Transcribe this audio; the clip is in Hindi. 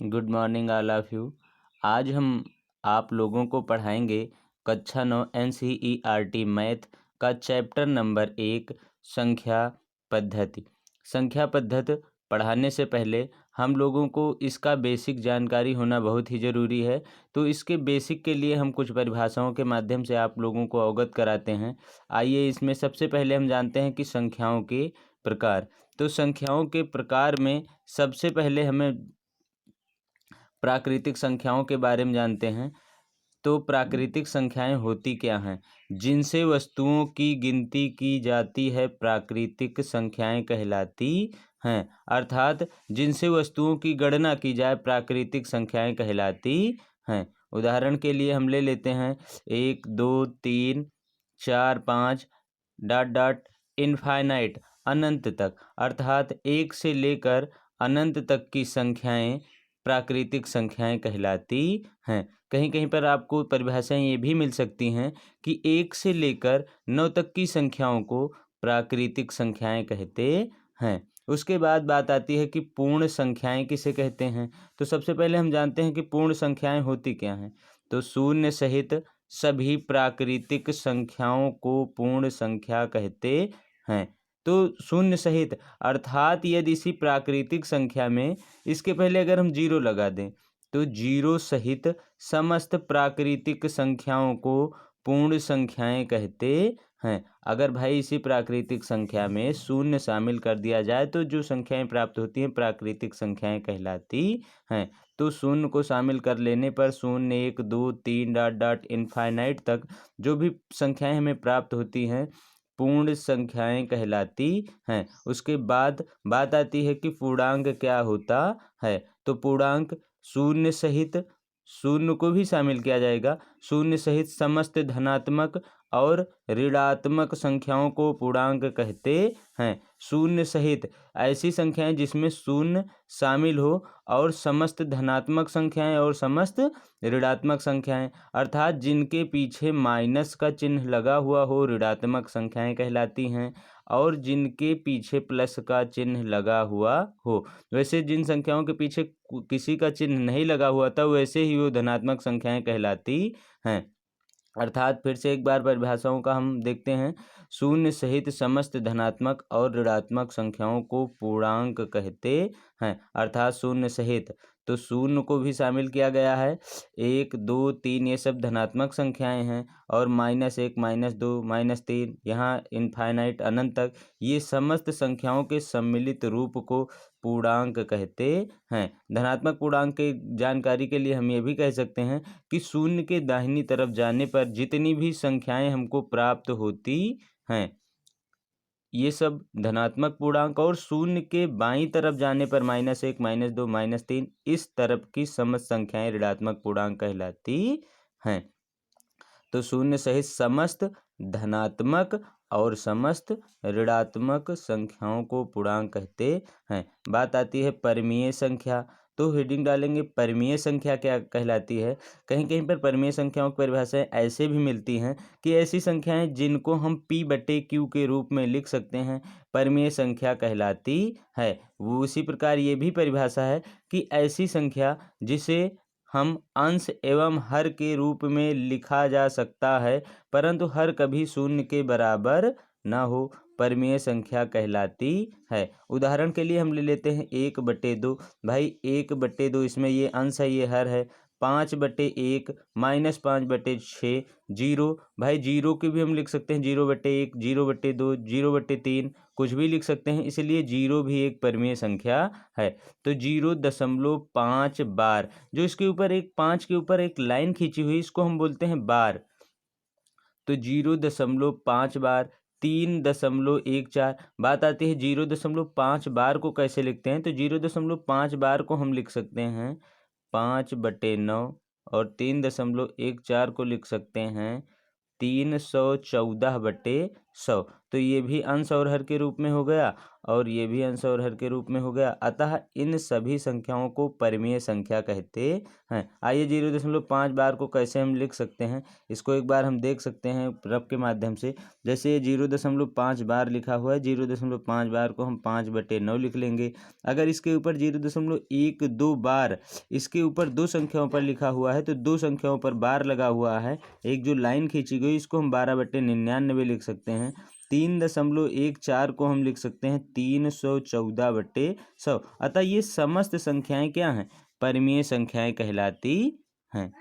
Good morning all of you. आज हम आप लोगों को पढ़ाएंगे कक्षा 9 NCERT मैथ का चैप्टर नंबर 1 संख्या पद्धति। संख्या पद्धति पढ़ाने से पहले हम लोगों को इसका बेसिक जानकारी होना बहुत ही ज़रूरी है। तो इसके बेसिक के लिए हम कुछ परिभाषाओं के माध्यम से आप लोगों को अवगत कराते हैं। आइए इसमें सबसे पहले हम जानते हैं कि संख्याओं के प्रकार। तो संख्याओं के प्रकार में सबसे पहले हमें प्राकृतिक संख्याओं के बारे में जानते हैं। तो प्राकृतिक संख्याएं होती क्या हैं? जिनसे वस्तुओं की गिनती की जाती है प्राकृतिक संख्याएं कहलाती हैं। अर्थात जिनसे वस्तुओं की गणना की जाए प्राकृतिक संख्याएं कहलाती हैं। उदाहरण के लिए हम ले लेते हैं 1 2 3 4 5 डॉट डॉट इनफाइनाइट अनंत तक। अर्थात एक से लेकर अनंत तक की संख्याएं प्राकृतिक संख्याएं कहलाती हैं। कहीं कहीं पर आपको परिभाषाएं ये भी मिल सकती हैं कि 1 से लेकर 9 तक की संख्याओं को प्राकृतिक संख्याएं कहते हैं। उसके बाद बात आती है कि पूर्ण संख्याएं किसे कहते हैं। तो सबसे पहले हम जानते हैं कि पूर्ण संख्याएं होती क्या हैं। तो शून्य सहित सभी प्राकृतिक संख्याओं को पूर्ण संख्या कहते हैं। तो शून्य सहित अर्थात यदि इसी प्राकृतिक संख्या में इसके पहले अगर हम जीरो लगा दें तो जीरो सहित समस्त प्राकृतिक संख्याओं को पूर्ण संख्याएं कहते हैं। अगर भाई इसी प्राकृतिक संख्या में शून्य शामिल कर दिया जाए तो जो संख्याएं प्राप्त होती हैं प्राकृतिक संख्याएं कहलाती हैं। तो शून्य को शामिल कर लेने पर 0 1 2 3 डॉट डॉट इनफाइनाइट तक जो भी संख्याएं हमें प्राप्त होती हैं पूर्ण संख्याएं कहलाती हैं। उसके बाद बात आती है कि पूर्णांक क्या होता है। तो पूर्णांक शून्य सहित शून्य को भी शामिल किया जाएगा। शून्य सहित समस्त धनात्मक और ऋणात्मक संख्याओं को पूर्णांक कहते हैं। शून्य सहित ऐसी संख्याएं जिसमें शून्य शामिल हो और समस्त धनात्मक संख्याएं और समस्त ऋणात्मक संख्याएं अर्थात जिनके पीछे माइनस का चिन्ह लगा हुआ हो ऋणात्मक संख्याएं कहलाती हैं और जिनके पीछे प्लस का चिन्ह लगा हुआ हो। वैसे जिन संख्याओं के पीछे किसी का चिन्ह नहीं लगा हुआ था वैसे ही वो धनात्मक संख्याएं कहलाती हैं। अर्थात फिर से एक बार परिभाषाओं का हम देखते हैं। शून्य सहित समस्त धनात्मक और ऋणात्मक संख्याओं को पूर्णांक कहते हैं। अर्थात शून्य सहित तो शून्य को भी शामिल किया गया है। 1 2 3 ये सब धनात्मक संख्याएं हैं और -1 -2 -3 यहाँ इनफाइनाइट अनंत तक ये समस्त संख्याओं के सम्मिलित रूप को पूर्णांक कहते हैं। धनात्मक पूर्णांक की जानकारी के लिए हम ये भी कह सकते हैं कि शून्य के दाहिनी तरफ जाने पर जितनी भी संख्याएं हमको प्राप्त होती हैं ये सब धनात्मक पूर्णांक और शून्य के बाईं तरफ जाने पर -1 -2 -3 इस तरफ की समस्त संख्याएं ऋणात्मक पूर्णांक कहलाती हैं। तो शून्य सहित समस्त धनात्मक और समस्त ऋणात्मक संख्याओं को पूर्णांक कहते हैं। बात आती है परिमेय संख्या। तो हेडिंग डालेंगे परिमेय संख्या क्या कहलाती है। कहीं कहीं पर परिमेय संख्याओं की परिभाषाएं ऐसे भी मिलती हैं कि ऐसी संख्याएं जिनको हम P/Q के रूप में लिख सकते हैं परिमेय संख्या कहलाती है। वो उसी प्रकार ये भी परिभाषा है कि ऐसी संख्या जिसे हम अंश एवं हर के रूप में लिखा जा सकता है परंतु हर कभी शून्य के बराबर न हो परिमेय संख्या कहलाती है। उदाहरण के लिए हम ले लेते हैं 1/2। भाई 1/2 इसमें ये अंश है ये हर है। 5/1 -5/6 जीरो। भाई जीरो की भी हम लिख सकते हैं 0/1 0/2 0/3 कुछ भी लिख सकते हैं इसलिए जीरो भी एक परिमेय संख्या है। तो 0.5 बार जो इसके ऊपर एक 5 के ऊपर एक लाइन खींची हुई इसको हम बोलते हैं बार। तो 0.5 बार 3.14। बात आती है 0.5 बार को कैसे लिखते हैं। तो 0.5 बार को हम लिख सकते हैं 5/9 और 3.14 को लिख सकते हैं 314/9। 100। तो ये भी अंश और हर के रूप में हो गया और ये भी अंश और हर के रूप में हो गया। अतः इन सभी संख्याओं को परिमेय संख्या कहते हैं। आइए 0.5 बार को कैसे हम लिख सकते हैं, इसको एक बार हम देख सकते हैं रफ के माध्यम से। जैसे 0.5 बार लिखा हुआ है, 0.5 बार को हम 5/9 लिख लेंगे। अगर इसके ऊपर 0.12 बार इसके ऊपर दो संख्याओं पर लिखा हुआ है तो दो संख्याओं पर बार लगा हुआ है, एक जो लाइन खींची गई इसको हम 12/99 लिख सकते हैं। 3.14 को हम लिख सकते हैं 314/100। अतः ये समस्त संख्याएं क्या हैं, परिमेय संख्याएं कहलाती हैं।